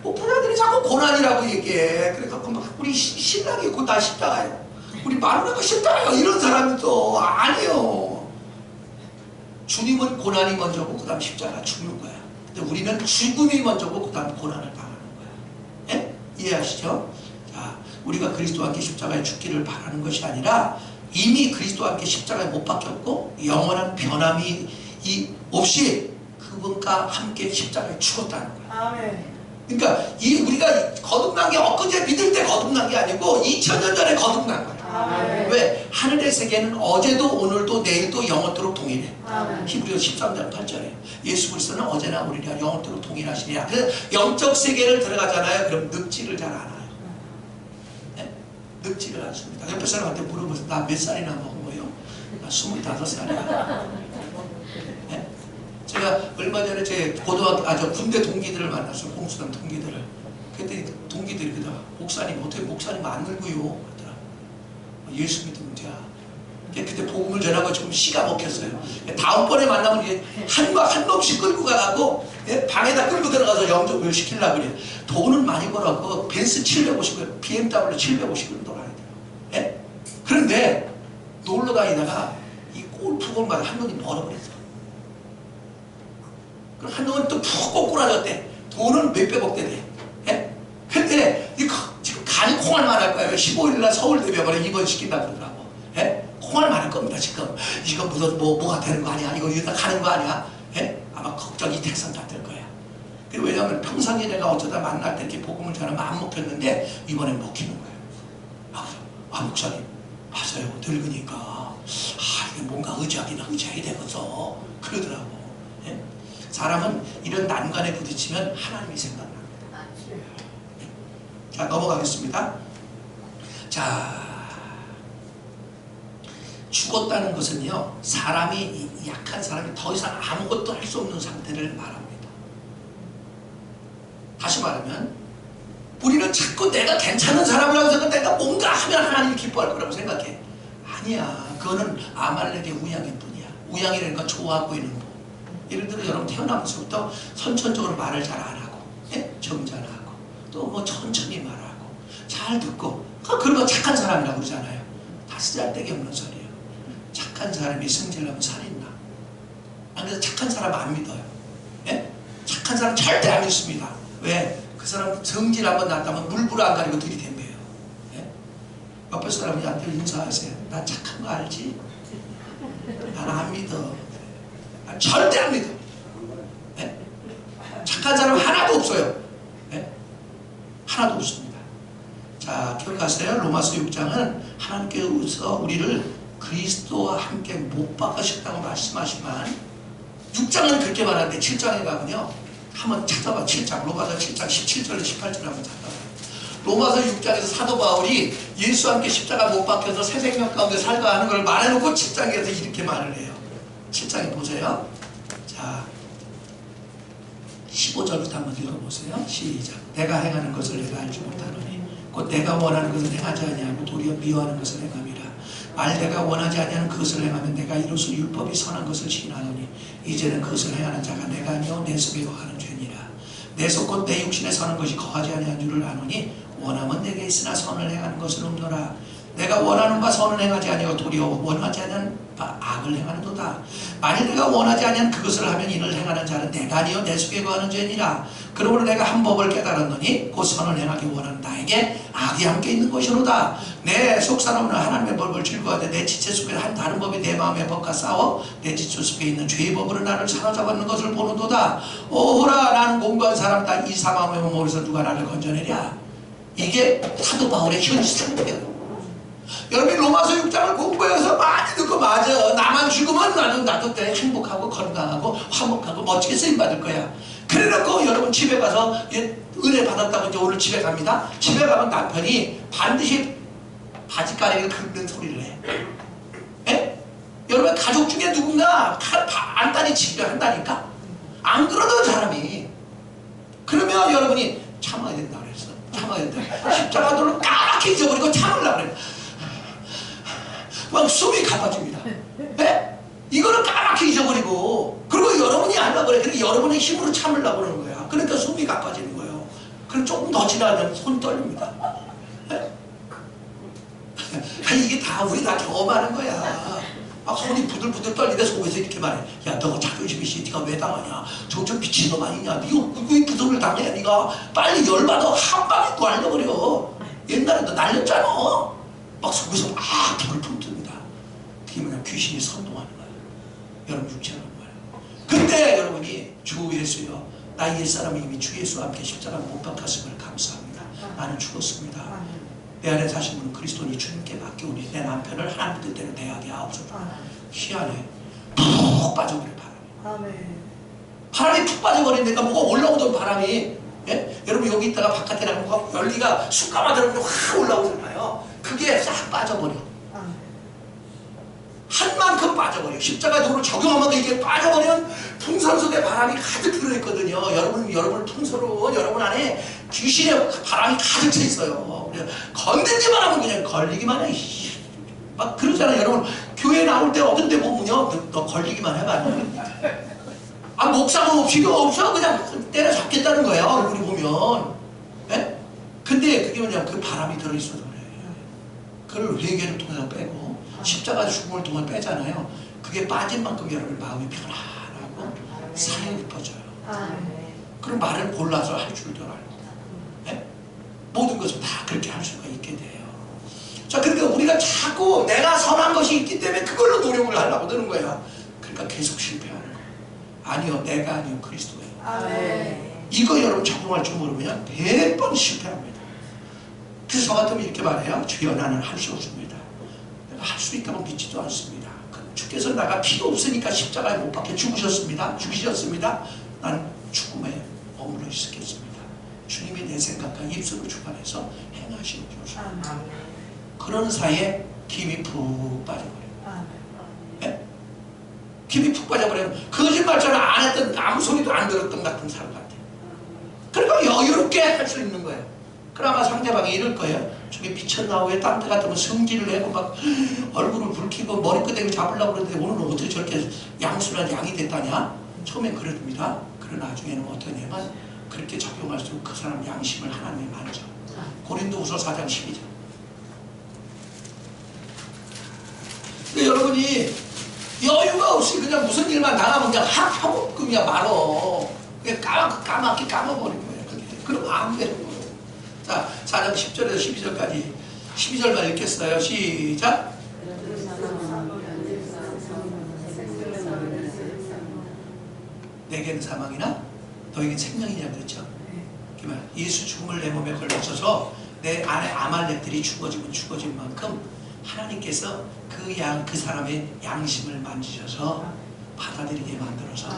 뭐 부자들이 자꾸 고난이라고 얘기해. 그러니까 우리 신랑이 곧 다 십자가예요. 우리 마누라가 싫다요 이런 사람도 아니요. 주님은 고난이 먼저고 그 다음 십자가 죽는 거야. 근데 우리는 죽음이 먼저고 그 다음 고난을 당하는 거야. 예? 이해하시죠? 자, 우리가 그리스도와 함께 십자가에 죽기를 바라는 것이 아니라 이미 그리스도와 함께 십자가에 못 박혔고 영원한 변함이 없이 그분과 함께 십자가에 죽었다는 거야. 아멘. 그러니까 우리가 거듭난 게 엊그제 믿을 때 거듭난 게 아니고 2000년 전에 거듭난 거야. 아멘. 왜? 하늘의 세계는 어제도 오늘도 내일도 영원토록 동일해. 아멘. 히브리서 13장 8절에 예수 그리스도는 어제나 오늘이나 영원토록 동일하시니라. 그래서 영적 세계를 들어가잖아요. 그럼 늙지를 잘 않아요. 네? 늙지를 않습니다. 옆에 사람한테 물어보세요. 나 몇 살이나 먹은 거예요? 나 25살이야. 네? 제가 얼마 전에 제 저 군대 동기들을 만났어요. 공수당 동기들을. 그랬더니 동기들이 그러다가 목사님 어떻게 목사님 안 늙어요? 그러더라. 예수 믿으면 돼. 그때 복음을 전하고 지금 씨가 먹혔어요. 다음번에 만나면 이제 한 놈씩 끌고 가고 방에다 끌고 들어가서 영접을 시키려고 그래. 돈은 많이 벌었고 벤츠 750, BMW 750을 돌아야 돼요. 예? 그런데 놀러 다니다가 이 골프공마다 한 놈이 멀어버렸어. 그럼 한 놈은 또 푹 꼬꾸라졌대. 돈은 몇백억 대. 예? 근데 지금 간이 콩알만 할 거예요. 15일날 서울대병원에 입원시킨다고 그러더라고. 예? 콩알만 할 겁니다. 지금 이거 무슨 뭐가 되는 거 아니야? 이거 일단 가는 거 아니야? 예? 아마 걱정이 태산가 될 거야. 왜냐하면 평상시에 내가 어쩌다 만날 때 이렇게 복음을 전하면 안 먹혔는데 이번엔 먹히는 거예요. 목사님 맞아요. 늙으니까 이게 뭔가 의지해야 되겠어. 그러더라고. 예? 사람은 이런 난관에 부딪히면 하나님이 생각납니다. 자, 넘어가겠습니다. 자, 죽었다는 것은요, 사람이 약한 사람이 더 이상 아무것도 할 수 없는 상태를 말합니다. 다시 말하면 우리는 자꾸 내가 괜찮은 사람이라고 생각해. 내가 뭔가 하면 하나님이 기뻐할 거라고 생각해. 아니야. 그거는 아말렉의 우양일 뿐이야. 우양이라는 건 좋아하고 있는 거. 예를 들어 여러분 태어나면서부터 선천적으로 말을 잘 안 하고, 예? 점잖하고, 또 뭐 천천히 말하고, 잘 듣고, 그런 거 착한 사람이라고 그러잖아요. 다 쓰잘데기 없는 소리예요. 착한 사람이 승질나면 살인나. 그래서 착한 사람 안 믿어요. 예? 착한 사람 절대 안 믿습니다. 왜? 그 사람 성질 한번 났다면 물불 안 가리고 들이댄대요. 예? 옆에 사람한테 인사하세요. 나 착한 거 알지? 난 안 믿어. 난 절대 안 믿어. 예? 착한 사람 하나도 없어요. 예? 하나도 없습니다. 자, 기억하세요. 로마서 6장은 하나님께서 우리를 그리스도와 함께 못 박으셨다고 말씀하시지만 6장은 그렇게 말하는데 7장에 가면요. 한번 찾아봐. 7장 로마서 7장 17절 18절 한번 찾아봐. 로마서 6장에서 사도 바울이 예수와 함께 십자가 못 박혀서 새 생명 가운데 살가 하는 걸 말해놓고 7장에서 이렇게 말을 해요. 7장에 보세요. 자, 15절부터 한번 읽어보세요. 시작. 내가 행하는 것을 내가 알지 못하노니 곧 내가 원하는 것을 행하지 아니하고 도리어 미워하는 것을 행함이라. 말 내가 원하지 아니하는 그것을 행하면 내가 이로써 율법이 선한 것을 시인하노니 이제는 그것을 행하는 자가 내가 아니요 내 속에 거하는 죄니라. 내 속 곧 내 육신에 서는 것이 거하지 아니한 줄을 아노니 원함은 내게 있으나 선을 행하는 것은 없노라. 내가 원하는 바 선을 행하지 아니하고 도리어 원하지 아니한 바 악을 행하는도다. 만일 내가 원하지 아니한 그것을 하면 이를 행하는 자는 내가 아니요 내 속에 거하는 죄니라. 그러므로 내가 한 법을 깨달았노니 곧 선을 행하기 원하는 나에게 악이 함께 있는 것이로다. 내 속사람은 하나님의 법을 즐거워하되 내 지체 속에 한 다른 법이 내 마음의 법과 싸워 내 지체 속에 있는 죄의 법으로 나를 사로잡았는 것을 보는도다. 오호라 나는 공부한 사람이다. 이 사망의 몸으로서 누가 나를 건져내랴. 이게 사도 바울의 현실 상태예요. 여러분이 로마서 6장을 공부해서 많이 듣고 맞아. 나만 죽으면 나도 때 행복하고 건강하고 화목하고 멋지게 쓰임받을 거야. 그래놓고 여러분 집에 가서 은혜 받았다고 이제 오늘 집에 갑니다. 집에 가면 남편이 반드시 바지가랑이를 긁는 소리를 해. 에? 여러분 가족 중에 누군가 안단이 치기를 한다니까? 안 그러던 사람이. 그러면 여러분이 참아야 된다 그랬어. 참아야 된다. 십자가 돌로 까맣게 잊어버리고 참으려고 그래. 막 숨이 가빠집니다. 네? 이거는 까맣게 잊어버리고 그리고 여러분이 하려고 그래. 그러니까 여러분의 힘으로 참으려고 그러는 거야. 그러니까 숨이 가빠지는 거예요. 그럼 조금 더 지나면 손 떨립니다. 네? 아니 이게 다 우리 다 경험하는 거야. 막 손이 부들부들 떨리는데 속에서 이렇게 말해. 야 너가 자존심이 있어. 네가 왜 당하냐. 저 미친놈 아니냐. 네가 왜 그 소리를 당해. 네가 빨리 열받아. 한 방에 또 알려버려. 옛날에 너 날렸잖아. 막 속에서 막 불을 품습니다. 그게 뭐냐, 귀신이 선동하는 거야. 여러분 육체라는 거예요. 근데 여러분이 주 예수여, 나 옛사람이 이미 주 예수와 함께 십자가 못 박혔음을 감사합니다. 나는 죽었습니다. 내 안에 사신 분은 그리스도니 주님께 맡기오니 내 남편을 하나님 뜻대로 대하게 하옵소서. 희한해. 푹 빠져버려 바람이. 바람이 푹 빠져버리니까 뭐가 올라오던 바람이, 예? 여러분 여기 있다가 바깥에 나가면 열기가 쑥가마 들어오면 확 올라오잖아요. 그게 싹 빠져버려. 한 만큼 빠져버려. 십자가 도로 적용하면 이게 빠져버리면 풍선 속에 바람이 가득 들어있거든요. 여러분 풍선은 여러분 안에 귀신의 바람이 가득 차 있어요. 건들기만 하면 그냥 걸리기만 해. 막 그러잖아요. 여러분 교회 나올 때 어떤 데 보면요, 너 걸리기만 해봐. 아, 목사가 필요 없어. 그냥 때려잡겠다는 거야, 얼굴이 보면. 예? 근데 그게 뭐냐면 그 바람이 들어있어서 그래. 그걸 회개를 통해서 빼고 십자가 죽음을 통해 빼잖아요. 그게 빠진 만큼 여러분 마음이 편안하고 살이 깊어져요. 그럼 말을 골라서 할 줄도 알고, 예? 모든 것을 다 그렇게 할 수가 있게 돼요. 자, 그러니까 우리가 자꾸 내가 선한 것이 있기 때문에 그걸로 노력을 하려고 드는 거야. 그러니까 계속 실패하는 거야. 아니요, 내가 아니요, 그리스도예요. 이거 여러분 적용할 줄 모르면 100번 실패합니다. 그래서 저 같으면 이렇게 말해요. 주여, 나는 할 수 없습니다. 내가 할 수 있다고 믿지도 않습니다. 주께서 나가 필요 없으니까 십자가에 못 박혀 죽으셨습니다. 나는 죽음에 머물러 있겠습니다. 주님이 내 생각과 입술을 주관해서 행하시는 주소. 그런 사이에 김이 푹 빠져버려요. 네? 김이 푹 빠져버리면 거짓말처럼 안 했던, 아무 소리도 안 들었던 같은 사람 같아요. 그러니까 여유롭게 할 수 있는 거예요. 그러면 상대방이 이럴 거예요. 저게 미쳤나, 왜 딴 데 같으면 성질을 내고 막 얼굴을 붉히고 머리끄댕이 잡으려고 그러는데 오늘은 어떻게 저렇게 양순한 양이 됐다냐. 처음엔 그럽니다. 그러나 나중에는 어떠냐면 그렇게 적용할수록 그 사람 양심을 하나님이 만져. 고린도후서 4장 12절. 근데 여러분이 여유가 없이 그냥 무슨 일만 당하면 그냥 하고 그냥 말어. 그냥 까맣게 까먹어버린 거예요. 그게. 그럼 안 되는 거예요. 자, 4장 10절에서 12절까지 12절만 읽겠어요. 시작. 내겐 사망이나 너에겐 생명이냐 그랬죠. 예수 죽음을 내 몸에 걸쳐서 내 안에 아말렉들이 죽어지면 죽어진 만큼 하나님께서 그 사람의 양심을 만지셔서 받아들이게 만들어서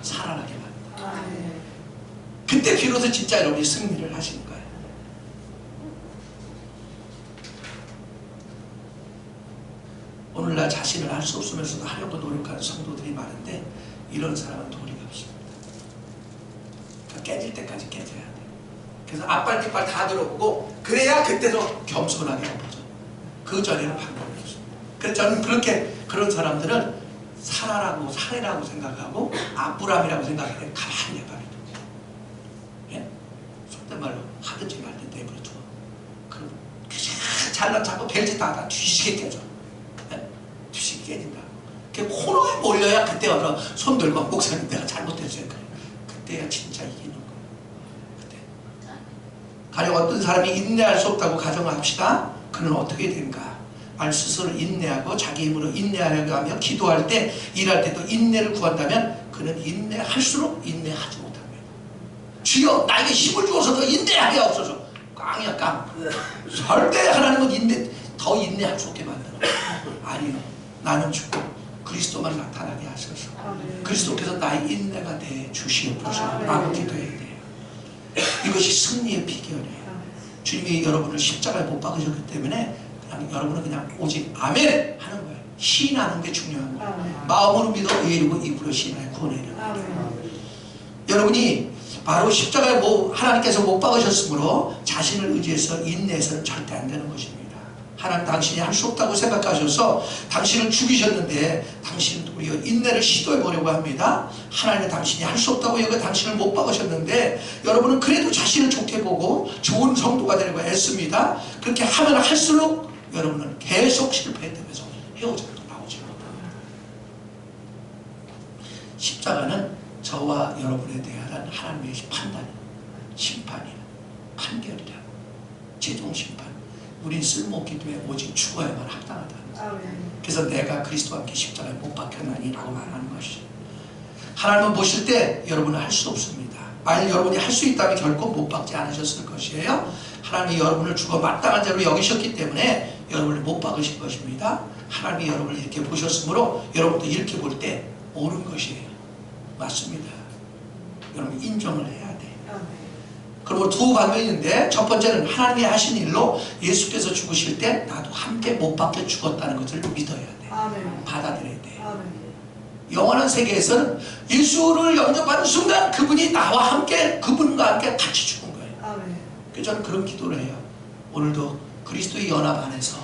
살아나게 만든다. 그때 비로소 진짜 여러분이 승리를 하시는 거예요. 오늘날 자신을 할 수 없으면서도 하려고 노력하는 성도들이 많은데 이런 사람은 도리가 없습니다. 그러니까 깨질 때까지 깨져야 돼요. 그래서 앞발 뒷발 다 들어보고 그래야 그때도 겸손하게 엎어져. 그 전에는 방법이 없습니다. 그래서 저는 그런 사람들은 살아라고 사례라고 생각하고 앞부람이라고 생각해 가만히 내버려둬. 예? 속된 말로 하든지 말든지 내버려둬. 그럼 잘난 자꾸 벨지 다 뒤지게 깨져. 예? 뒤지게 깨진다. 코너에 몰려야 그때 와서 손 들고 목사님 내가 잘못했어요. 그때야 진짜 이기는 거예요. 그때. 가령 어떤 사람이 인내할 수 없다고 가정합시다. 그는 어떻게 된가? 말 스스로 인내하고 자기 힘으로 인내하려고 하며 기도할 때 일할 때도 인내를 구한다면 그는 인내할수록 인내하지 못합니다. 주여 나에게 힘을 주어서 더 인내하게 하옵소서. 꽝이야 꽝. 절대 하나님은 더 인내할 수 없게 만들어. 아니요, 나는 죽고 그리스도만 나타나게 하셔서 그리스도께서 나의 인내가 돼 주시옵소서 라고 기도해야 돼요. 이것이 승리의 비결이에요. 주님이 여러분을 십자가에 못 박으셨기 때문에 그냥 여러분은 그냥 오직 아멘 하는 거예요. 시인하는 게 중요한 거예요. 마음으로 믿어 이루고 입으로 시인하여 구원에 이르는. 여러분이 바로 십자가에 하나님께서 못 박으셨으므로 자신을 의지해서 인내해서는 절대 안 되는 것입니다. 하나님 당신이 할 수 없다고 생각하셔서 당신을 죽이셨는데 당신은 도리어 인내를 시도해 보려고 합니다. 하나님은 당신이 할 수 없다고 여기 당신을 못 박으셨는데 여러분은 그래도 자신을 좋게 보고 좋은 성도가 되려고 애씁니다. 그렇게 하면 할수록 여러분은 계속 실패했다면서 헤어져도 나오지 못합니다. 십자가는 저와 여러분에 대한 하나님의 판단이에요. 심판이에요. 판결이라. 최종 심판. 우린 쓸모없기 때문에 오직 죽어야만 합당하다. 그래서 내가 그리스도와 함께 십자가에 못 박혔나니 라고 말하는 것이죠. 하나님은 보실 때 여러분은 할 수 없습니다. 만약 여러분이 할 수 있다면 결코 못 박지 않으셨을 것이에요. 하나님이 여러분을 죽어 마땅한 자로 여기셨기 때문에 여러분을 못 박으신 것입니다. 하나님이 여러분을 이렇게 보셨으므로 여러분도 이렇게 볼 때 옳은 것이에요. 맞습니다. 여러분 인정을 해야 돼요. 그리고 두 방면이 있는데, 첫 번째는 하나님이 하신 일로 예수께서 죽으실 때 나도 함께 못 박혀 죽었다는 것을 믿어야 돼요. 받아들여야 돼요. 영원한 세계에서는 예수를 영접하는 순간 그분이 나와 함께, 그분과 함께 같이 죽은 거예요. 그래서 저는 그런 기도를 해요. 오늘도 그리스도의 연합 안에서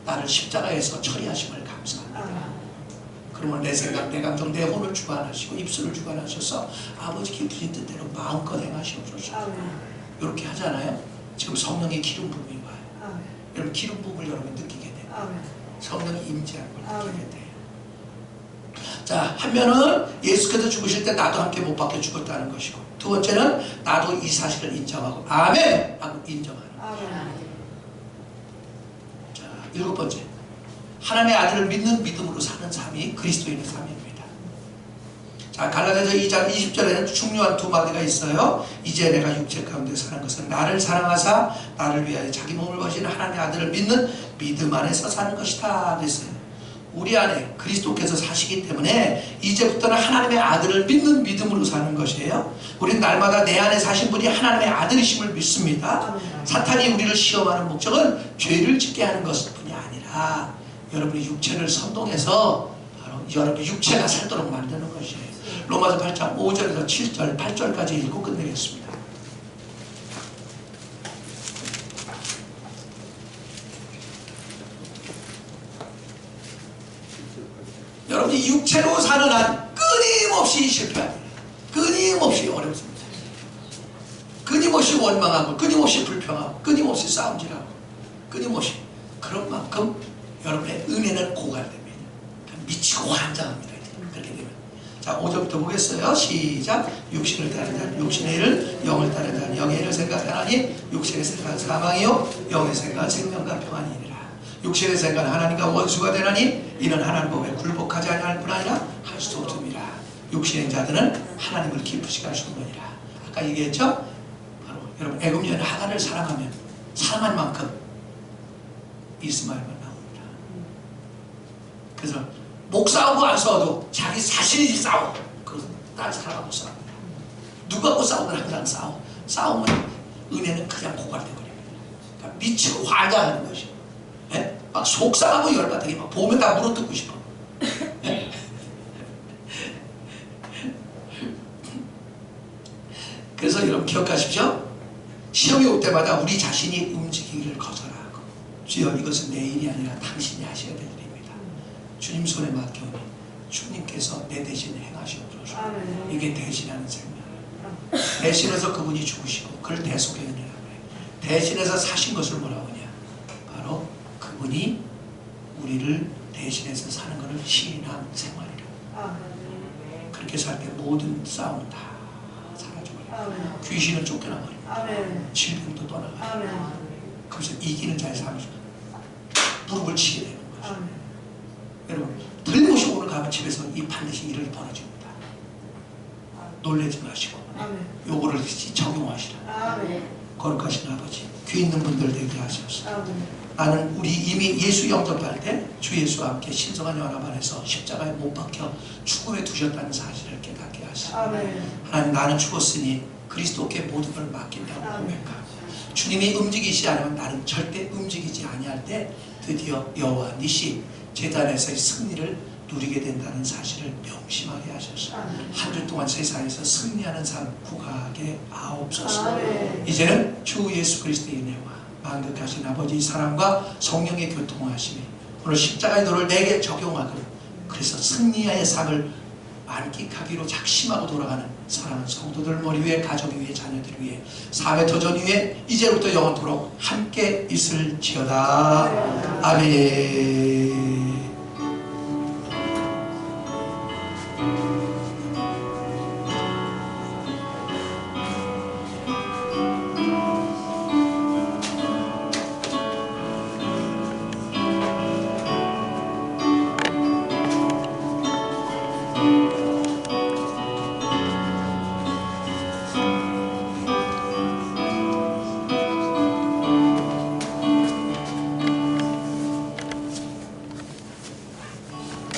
나를 십자가에서 처리하심을 감사합니다. 그러면 내 생각, 내 감정, 내 혼을 주관하시고 입술을 주관하셔서 아버지 깊으신 뜻대로 마음껏 행하시옵소서. 이렇게 하잖아요. 지금 성령의 기름 부음이 와요. 여러분 기름 부음을 여러분 느끼게 돼요. 성령이 임재하는 걸 느끼게 돼요. 자, 한 면은 예수께서 죽으실 때 나도 함께 못 박혀 죽었다는 것이고, 두 번째는 나도 이 사실을 인정하고 아멘! 하고 인정하는 거예요. 자, 일곱 번째, 하나님의 아들을 믿는 믿음으로 사는 삶이 그리스도인의 삶입니다. 자, 갈라디아서 2장 20절에는 중요한 두 마디가 있어요. 이제 내가 육체 가운데 사는 것은 나를 사랑하사 나를 위하여 자기 몸을 버리신 하나님의 아들을 믿는 믿음 안에서 사는 것이다 그랬어요. 우리 안에 그리스도께서 사시기 때문에 이제부터는 하나님의 아들을 믿는 믿음으로 사는 것이에요. 우리는 날마다 내 안에 사신 분이 하나님의 아들이심을 믿습니다. 사탄이 우리를 시험하는 목적은 죄를 짓게 하는 것뿐이 아니라 여러분의 육체를 선동해서 바로 여러분 육체가 살도록 만드는 것이에요. 로마서 8장 5절에서 7절, 8절까지 읽고 끝내겠습니다. 여러분이 육체로 사는 한 끊임없이 실패합니다. 끊임없이 어렵습니다. 끊임없이 원망하고 끊임없이 불평하고 끊임없이 싸움질하고 끊임없이. 그런 만큼 여러분의 은혜는 고갈됩니다. 미치고 환장합니다. 그렇게 되면. 자, 5절부터 보겠어요. 시작. 육신을 따르자 육신의 일을, 영을 따르자 영의 일을 생각하나니 육신의 생각은 사망이요 영의 생각은 생명과 평안이니라. 육신의 생각은 하나님과 원수가 되나니 이는 하나님 법에 굴복하지 아니할 뿐 아니라 할 수 없음이라. 육신의 자들은 하나님을 기쁘시게 하시는 거니라. 아까 얘기했죠? 바로 여러분 애굽 여인 하갈을 사랑하면 사랑한 만큼 이스마엘만 나옵니다. 그래서 목 싸우고 안 싸워도 자기 자신이 싸워. 그것은 딸 사랑하고 싸웁니다. 누구하고 싸우든 항상 싸워. 싸우면 은혜는 그냥 고갈되어버립니다. 그러니까 미치고 화장하는 것이에요. 예? 막 속상하고 열받게 막 보면 다 물어뜯고 싶어. 예? 그래서 여러분 기억하십시오. 시험이 올 때마다 우리 자신이 움직이기를 거절하고 주여 이것은 내 일이 아니라 당신이 하셔야 될 일입니다. 주님 손에 맡겨오니 주님께서 내 대신에 행하시옵소서. 이게 대신하는 생명이에요. 대신해서 그분이 죽으시고 그를 대속의 은혜라고 해요. 대신해서 사신 것을 뭐라고 하냐. 바로 그분이 우리를 대신해서 사는 것을 시인한 생활이라고. 그렇게 살 때 모든 싸움은 다 사라져버려요. 귀신은 쫓겨나버립니다. 질병도 떠나가요. 그래서 이기는 자의 삶을 무릎을 치게 되는 거죠. 여러분 틀림없이 오늘 가면 집에서 이 반드시 일을 벌어집니다. 놀라지 마시고 요거를 적용하시라. 거룩하신 아버지 귀 있는 분들 되게 하소서. 나는 우리 이미 예수 영접할 때 주 예수와 함께 신성한 연합 안에서 십자가에 못 박혀 죽음에 두셨다는 사실을 깨닫게 하시고 하나님 나는 죽었으니 그리스도께 모든 걸 맡긴다고 고백하고 주님이 움직이시지 않으면 나는 절대 움직이지 아니할 때 드디어 여호와 니시 제단에서의 승리를 누리게 된다는 사실을 명심하게 하셔서 한 주 동안 세상에서 승리하는 삶 구가하게 하옵소서. 이제는 주 예수 그리스도의 은혜와 만극하신 아버지의 사랑과 성령의 교통하심이 오늘 십자가의 도를 내게 적용하고 그래서 승리의 삶을 만끽하기로 작심하고 돌아가는 사랑하는 성도들 머리 위에, 가족 위에, 자녀들 위에, 사회터전 위에 이제부터 영원토록 함께 있을지어다. 아멘.